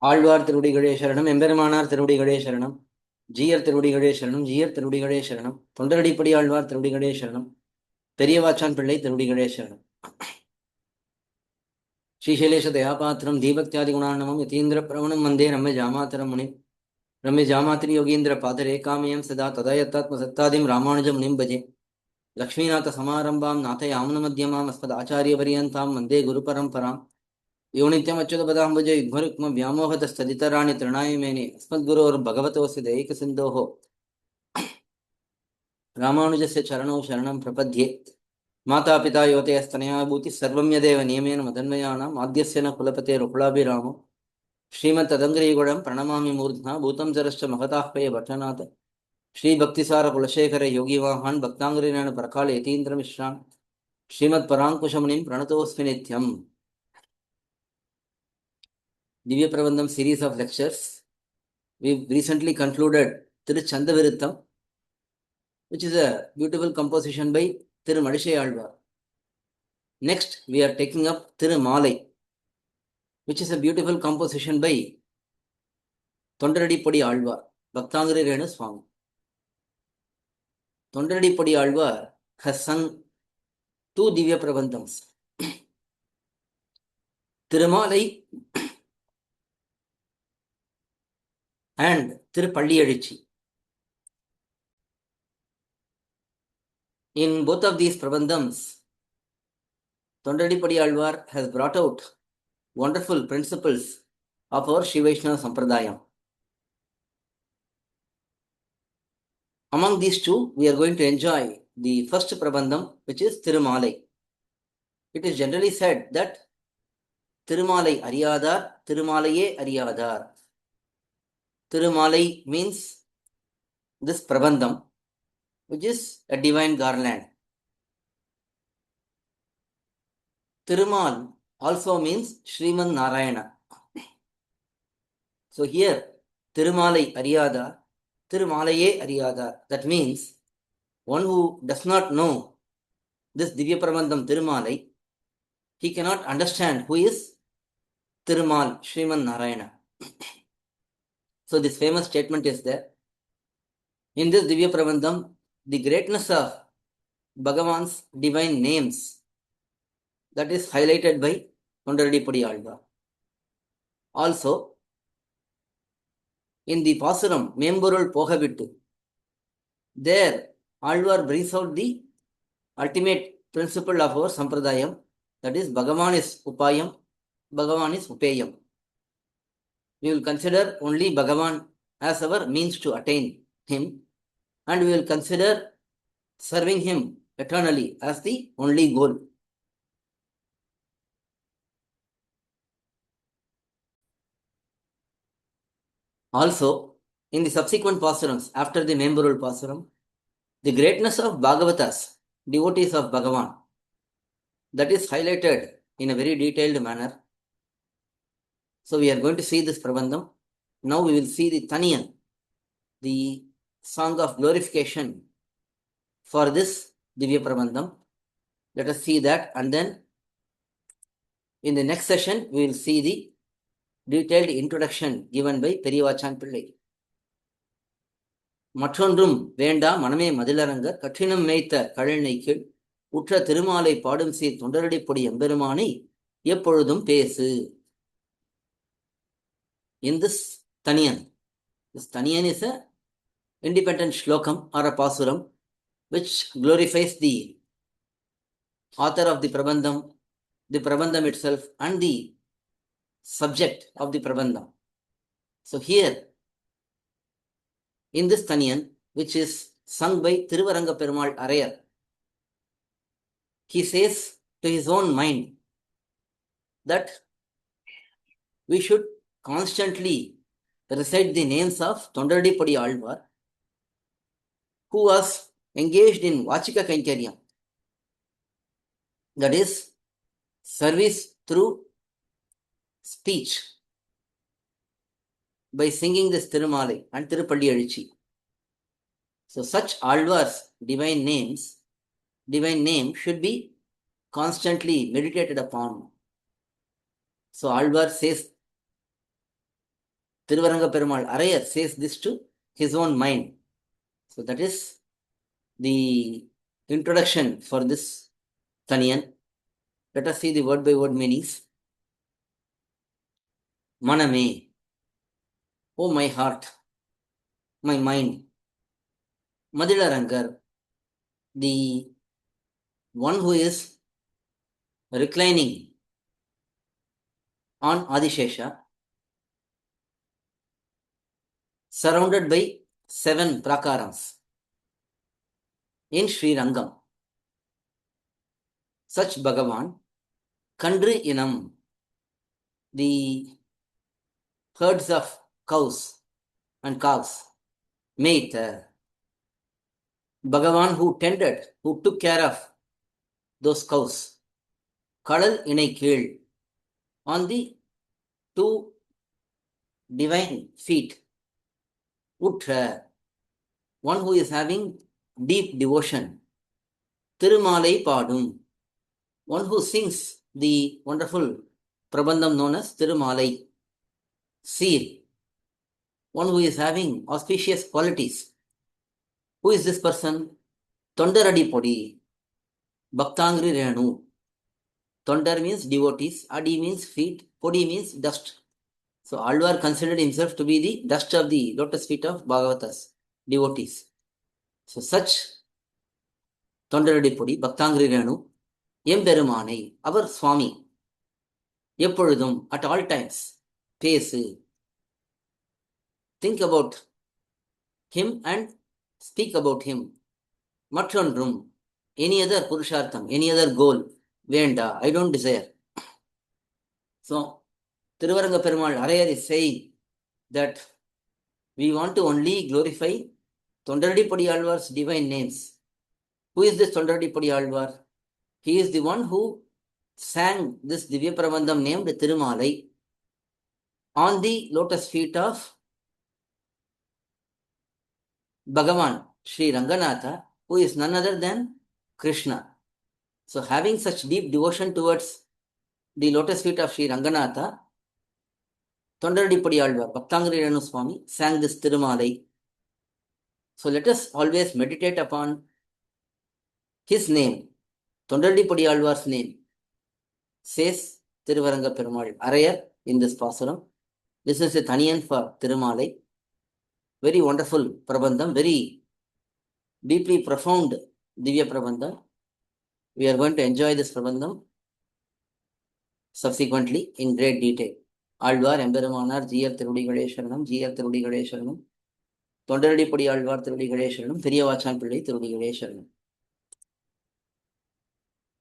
ஆழ்வார் திருவடிகளே சரணம், எம்பெருமானார் திருவடிகளே சரணம், ஜீயர் திருவடிகளே சரணம், ஜீயர் திருவடிகளே சரணம், தொண்டரடிப்படி ஆழ்வார் திருவடிகளே சரணம், பெரியவாச்சான் பிள்ளை திருவடிகளே சரணம். ஸ்ரீசைலேஷ தயாபாத்திரம் தீபக்தியாதி குணார்ணவம் யதீந்திர பிரவணம் வந்தே ரம்ய ஜாமாத்தரம் முனி ரம்ய ஜாமாத்திரி யோகீந்திர பாதரேகாமயம் சதா ததயத்தாத்ம சத்தாதிம் ராமானுஜ முனிம் பஜே லக்ஷ்மீநாத சமாரம்பாம் நாதயாமுன மத்தியமாம் அஸ்மத் ஆச்சாரிய பரியந்தாம் வந்தே குரு பரம்பராம் यो नित्यमच्युतपदाम्बुज युग्मरुक्म व्यामोहतस्तदितराणि तृणायमेने अस्मद्गुरोर्भगवतोऽस्य दैकसिन्धोः रामानुजस्य चरणौ शरणं प्रपद्ये मातापिता युवतयस्तनया भूतिः सर्वं यदेव नियमेन मदन्वयानाम् आद्यस्य न कुलपतेरुकुलाभिरामो श्रीमत्तदङ्ग्रीगुणं प्रणमामि मूर्ध्ना भूतं जरश्च महताह्वय भट्टनाथ श्रीभक्तिसारकुलशेखर योगिवाहान् भक्ताङ्ग्रेण परकाल यतीन्द्रमिश्रान् श्रीमत्पराङ्कुशमुनिं प्रणतोऽस्मि नित्यम्. Divya Prabandham series of lectures. We've recently concluded Tiruchandaviritham, which is a beautiful composition by Thiru Madishai Alvar. Next, we are taking up Thirumalai, which is a beautiful composition by Tondaradipadi Alvar, Bhaktangari Renu Swami. Tondaradipadi Alvar has sung two Divya Prabandhams. Thirumalai and Tirupalliyazhi. In both of these Prabandhams, Tondaradipadi Alvar has brought out wonderful principles of our Shri Vaishnava Sampradayam. Among these two, we are going to enjoy the first Prabandham, which is Thirumalai. It is generally said that Thirumalai Ariyadar, Thirumalaye Ariyadar. Thirumalai means this Prabandham, which is a divine garland. Thirumal also means Sriman Narayana. So here, Thirumalai Ariyadar, Thirumalaye Ariyadar. That means one who does not know this Divya Prabandham Thirumalai, he cannot understand who is Thirumal, Sriman Narayana. So this famous statement is there. In this Divya Prabandham, the greatness of Bhagavan's divine names, that is highlighted by Tondaradipadi Alvar. Also, in the Pasuram, Memborul Pohavittu, there Alvar brings out the ultimate principle of our Sampradayam, that is Bhagavan is Upayam, Bhagavan is Upeyam. We will consider only Bhagavan as our means to attain him, and we will consider serving him eternally as the only goal. Also, in the subsequent Pasurams, after the Memborul Pasuram, the greatness of Bhagavatas, devotees of Bhagavan, that is highlighted in a very detailed manner. So we are going to see this Prabandham. Now we will see the Taniyan, the song of glorification for this Divya Prabandham. Let us see that, and then in the next session we will see the detailed introduction given by Periyavachan Pillai. மற்றொன்றும் வேண்டா மனமே மதிலரங்க கற்றினம் மேய்த்த கழனை கீழ் உற்ற திருமாலை பாடும் சீர் தொண்டரடிப்படி எம்பெருமானை எப்பொழுதும் பேசு. In this Taniyan is a independent shlokam or a pasuram which glorifies the author of the Prabandham itself, and the subject of the Prabandham. So here, in this Taniyan, which is sung by Thiruvaranga Perumal Arayar, he says to his own mind that we should constantly recite the names of Tondaradipadi Alvar, who was engaged in Vachika Kankaryam, that is, service through speech, by singing this Thirumalai and Tirupalliyazhi. So such Alvar's divine name should be constantly meditated upon. So Alvar says Tiruvaranga Perumal Arayar says this to his own mind. So that is the introduction for this Taniyan. Let us see the word by word meanings. Maname, oh my heart, my mind. Madilarangar, the one who is reclining on Adishesha, surrounded by 7 prakarams in Sri Rangam. Such Bhagavan, Kandri Inam, the herds of cows and calves, Meitha, Bhagavan who tended, who took care of those cows, Kadal Inai Keel, on the 2 divine feet, Utra, one who is having deep devotion, Tirumalai Padum, one who sings the wonderful Prabandham known as Tirumalai, Seer, one who is having auspicious qualities. Who is this person? Tondaradi Podi, Bhaktangri Renu. Tondar means devotees, Adi means feet, Podi means dust. So Alvar considered himself to be the dust of the lotus feet of Bhagavatas, devotees. So such Tondaradi Podi, Bhaktangri Renu, Emperumanai, our Swami, எப்பொழுதும், at all times, பேசு. Think about him and speak about him. மற்றொன்றும், any other purushartham, any other goal, வேண்டா, I don't desire. So, Tiruvaranga Perumal Arayar is saying that we want to only glorify Tondaradi Alvar's divine names. Who is this Tondaradi Alvar? He is the one who sang this Divya Prabandham named Tirumalai on the lotus feet of Bhagavan, Sri Ranganatha, who is none other than Krishna. So having such deep devotion towards the lotus feet of Sri Ranganatha, Tondaradi Alvar, Bhaktangri Renu Swami, sang this Tirumalai. So let us always meditate upon his name, Tondaradi Alvar's name, says Tiruvaranga Perumal Arayar in this Pasuram. This is a Thaniyan for Tirumalai. Very wonderful Prabandham, very deeply profound Divya Prabandham. We are going to enjoy this Prabandham subsequently in great detail. Alvar Emperumanar Jiyar Tirudikale Sharanam, Jiyar Tirudikale Sharanam, Tondaradi Alvar Tirudikale Sharanam, Periyavachan Pillai Tirudikale Sharanam.